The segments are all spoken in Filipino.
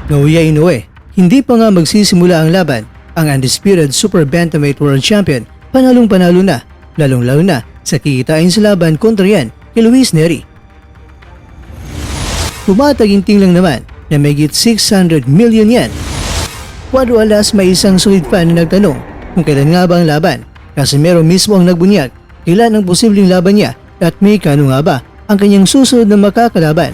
Naoya Inoue, hindi pa nga magsisimula ang laban, ang undisputed Super Bantamweight World Champion panalong-panalo na, lalong-lalo na sa kikitain sa laban kontra yan kay Luis Nery. Tumataginting lang naman na mayigit 600 million yan. Cuadro alas may isang solid fan na nagtanong kung kailan nga ba ang laban. Casimero mismo ang nagbunyag kailan ang posibleng laban niya at may kano nga ba ang kanyang susunod na makakalaban.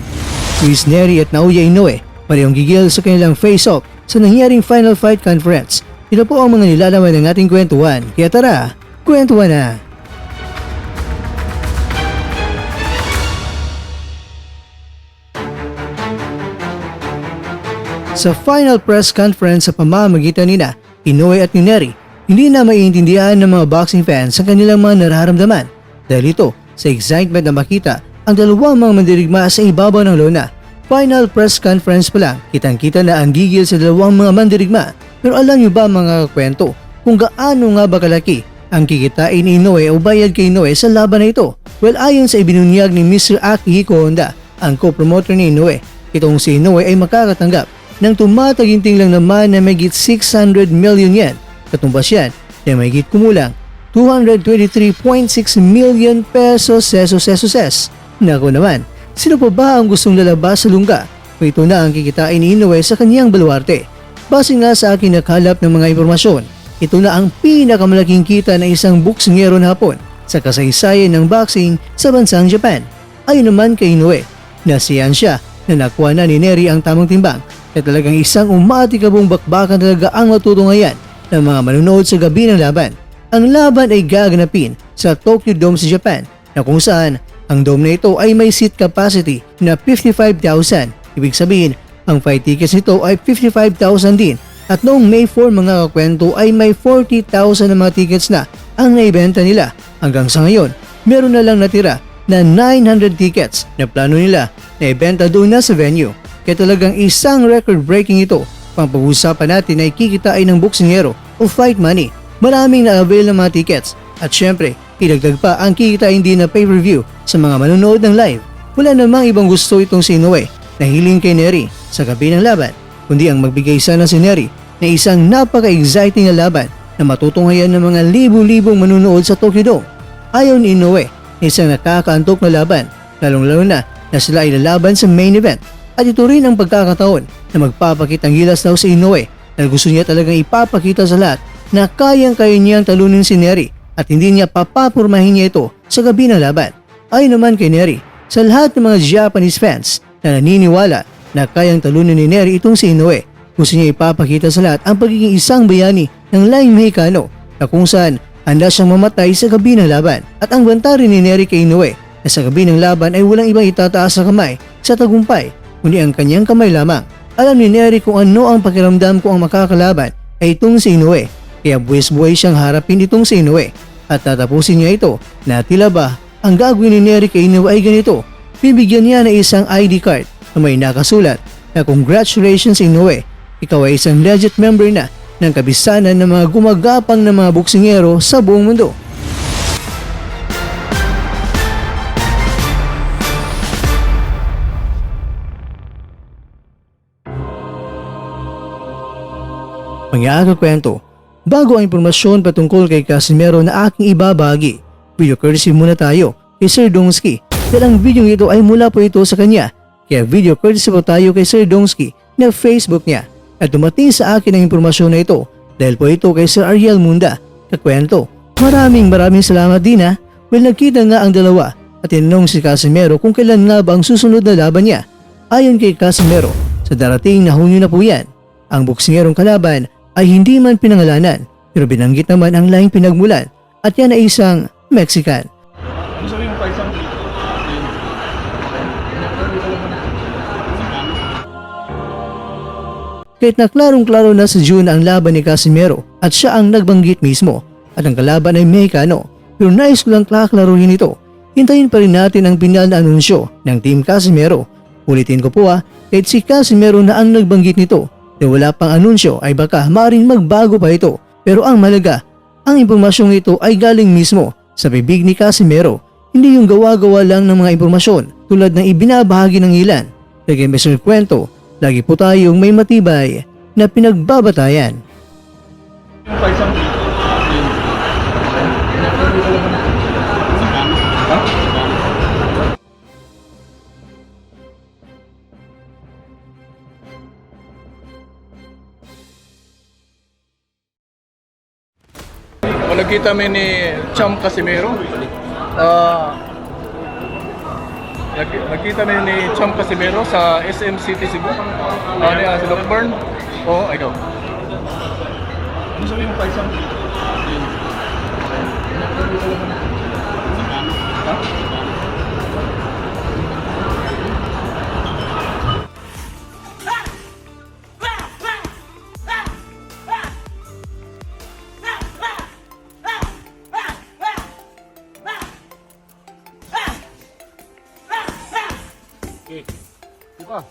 Luis Nery at Naoya Inoue parehong gigil sa kanilang face-off sa nangyaring Final Fight Conference. Ito po ang mga nilalaman ng ating kwentuhan. Kaya tara, kwentuhan na! Sa final press conference sa pamamagitan nina Inoue at ni Nery, hindi na maiintindihan ng mga boxing fans ang kanilang mga nararamdaman dahil ito sa excitement na makita ang dalawang mga mandirigma sa ibabaw ng lona. Final press conference pa lang, kitang-kita na ang gigil sa dalawang mga mandirigma. Pero alam niyo ba mga kwento kung gaano nga ba kalaki ang kikitain ni Inoue o bayad kay Inoue sa laban na ito? Well, ayon sa ibinunyag ni Mr. Akihiko Honda, ang co-promoter ni Inoue, itong si Inoue ay makakatanggap ng tumataginting lang naman na mayigit 600 million yen. Katumbas yan na mayigit kumulang 223.6 million pesos. Naku naman, sino pa ba ang gustong lalabas sa lungga? O ito na ang kikitain ni Inoue sa kanyang baluarte. Base nga sa aking nakalap ng mga impormasyon, ito na ang pinakamalaking kita ng isang boksingero na Hapon sa kasaysayan ng boxing sa bansang Japan. Ayon naman kay Inoue, nasiyan siya na nakuha na ni Nery ang tamang timbang na talagang isang umatikabong bakbakan talaga ang matutungayan ng mga manunood sa gabi ng laban. Ang laban ay gaganapin sa Tokyo Dome sa Japan na kung saan ang dome na ito ay may seat capacity na 55,000. Ibig sabihin, ang fight tickets nito ay 55,000 din at noong May 4 mga kakwento ay may 40,000 na mga tickets na ang naibenta nila. Hanggang sa ngayon, meron na lang natira na 900 tickets na plano nila na ibenta doon na sa venue. Kaya talagang isang record-breaking ito. Pang-pag-usapan natin ay kikitain ng boksingero o fight money. Maraming na-avail ng mga tickets at syempre, idagdag pa ang kikitain din na pay-per-view sa mga manonood ng live. Wala namang ibang gusto itong si Inoue na hiling kay Nery sa gabi ng laban, kundi ang magbigay sana si Nery na isang napaka-exciting na laban na matutunghayan ng mga libu-libong manonood sa Tokyo Dome. Ayaw ni Inoue na isang nakakaantok na laban, lalong-lalo na sila ay lalaban sa main event. At ito rin ang pagkakataon na magpapakitang gilas daw si Inoue dahil gusto niya talagang ipapakita sa lahat na kayang-kaya niyang talunin si Nery at hindi niya papapurmahin niya ito sa gabi ng laban. Ayon naman kay Nery, sa lahat ng mga Japanese fans na naniniwala na kayang talunin ni Nery itong si Inoue, gusto niya ipapakita sa lahat ang pagiging isang bayani ng lahing Mexicano na kung saan handa siyang mamatay sa gabi ng laban. At ang banta rin ni Nery kay Inoue na sa gabi ng laban ay walang ibang itataas sa kamay sa tagumpay, kundi ang kanyang kamay lamang. Alam ni Nery kung ano ang pakiramdam kung ang makakalaban ay itong si Inoue, kaya buwis-buhay siyang harapin itong si Inoue at tatapusin niya ito na tila ba ang gagawin ni Nery kay Inoue ay ganito. Bibigyan niya ng isang ID card na may nakasulat na congratulations Inoue, ikaw ay isang legit member na ng kabisanan ng mga gumagapang na mga boksingero sa buong mundo. Mga kwento, bago ang impormasyon patungkol kay Casimero na aking ibabagi, video courtesy muna tayo kay Sir Donsky dahil ang video ito ay mula po ito sa kanya. Kaya video courtesy po tayo kay Sir Donsky na Facebook niya at dumating sa akin ang impormasyon na ito dahil po ito kay Sir Ariel Munda. Kakwento, maraming salamat din ha. Well, nagkita nga ang dalawa at tinanong si Casimero kung kailan nga ba ang susunod na laban niya. Ayon kay Casimero, sa darating na Hunyo na po yan. Ang boksingerong kalaban ay hindi man pinangalanan pero binanggit naman ang lahing pinagmulan at yan ay isang Mexican. Kahit na klarong-klaro na sa June ang laban ni Casimero at siya ang nagbanggit mismo at ang kalaban ay Mexicano, pero nais ko lang klaklaruhin ito. Hintayin pa rin natin ang pinal na anunsyo ng Team Casimero. Ulitin ko po kahit si Casimero na ang nagbanggit nito na wala pang anunsyo ay baka maaaring magbago pa ito. Pero ang malaga, ang impormasyong ito ay galing mismo sa bibig ni Casimero, hindi yung gawa-gawa lang ng mga impormasyon tulad ng ibinabahagi ng ilan. Kaya may kwento, lagi po tayong may matibay na pinagbabatayan. Nagkita kami ni Cham Casimero. Nagkita kami ni Cham Casimero sa SM City Cebu. Ano yan, sa Lockburn? Oo, ikaw. Ano sabi mo, Paisang? Ha? Okay. Buka.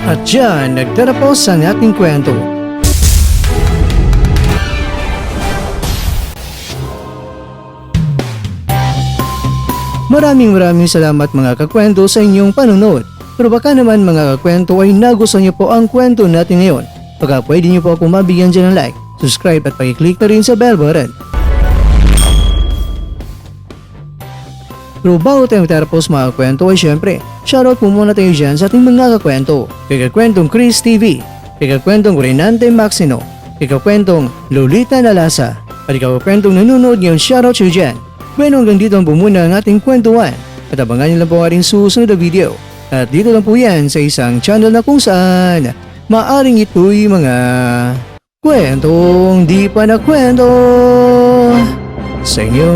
At dyan, nagtatapos ang ating kwento. Maraming salamat mga kakwento sa inyong panunod. Pero baka naman mga kakwento ay nagustuhan niyo po ang kwento natin ngayon. Baka pwede niyo po ako mabigyan dyan ng like, subscribe at pakiclick na rin sa bell button. Pero bago tayo matapos mga kwento ay syempre, shoutout po muna tayo dyan sa ating mga kakwento. Kay Kakwentong Chris TV, kay Kakwentong Renante Maxino, kay Kakwentong Lolita Nalasa, at kay Kakwentong nanonood ngayon, shoutout siya dyan. Bueno, hanggang dito ang bumuna ang ating kwentuhan at abangan nyo lang po ang ating susunod na video. At dito lang po yan sa isang channel na kung saan maaring ito'y mga kwentong di pa na kwento sa inyo.